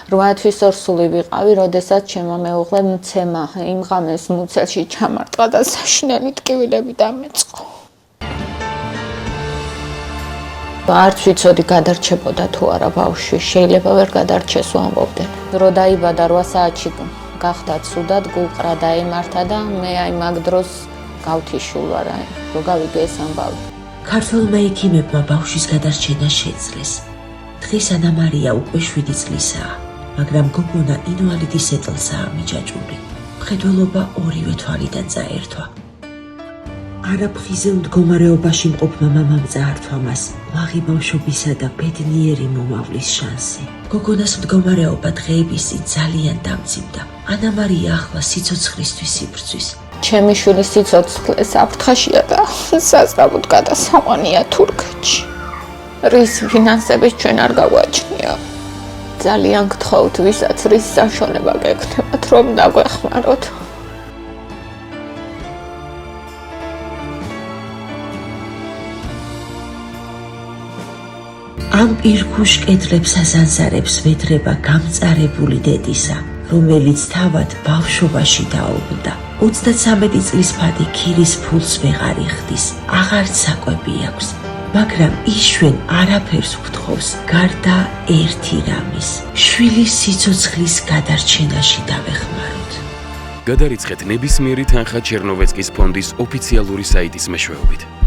8 თვის ორსული ვიყავი, როდესაც ჩემმა მეუღლემ მცემა იმ ღამეს მუცელში ჩამარტყა და საშინელი ტკივილები დამეწყო. არც ვიცოდი გადარჩებოდა თუ არა ბავშვი, შეიძლება ვერ გადარჩეს ვამბობდნენ. რო დაიბადა 8 საათში გახდა ცუდად, გულყრა დაემართა და მე აი მაგ დროს გავთიშულ ვარ, რო გავიგე ეს ამბავი. ქართველმა ექიმებმა ბავშვის გადარჩენა შეძლეს. დღეს ანა მარია უკვე 7 წლისაა, მაგრამ გოგონა ინვალიდის ეტლზაა მიჯაჭვული. მხედველობა ორივე თვალიდან წაერთვა. არაფხიზელ მდგომარეობაში მყოფმა მამამ წაართვა მას ლაღი ბავშვობისა და ბედნიერი მომავლის შანსი. გოგონას მდგომარეობა დღეების წინ ძალიან დამძიმდა. ანა მარია ახლა სიცოცხლისთვის იბრძვის. ჩემი შვილი სიცოცხლე საფრთხეშია და საზღვრავოდ გადასაყვანია თურქეთში. რის ფინანსების ჩვენ არ გაგვაჩნია. ძალიან გთხოვთ, ვისაც რის საშუალება გექნებათ, რომ დაგვეხმაროთ. ამ პირქუშ კედლებს ასანსარებს ვედრება გამწარებული დედისა, რომელიც თავად ბავშვობაში დაობლდა. 33 წლის ფადი ქირის ფულს ვეღარ იხდის, აღარც საკვები აქვს, მაგრამ ის ჩვენ არაფერს ვთხოვს, გარდა ერთი რამის, შვილის სიცოცხლის გადარჩენაში დავეხმაროთ. გადარიცხეთ ნებისმიერი თანხა ჩერნოვეცკის ფონდის ოფიციალური საიტის მეშვეობით.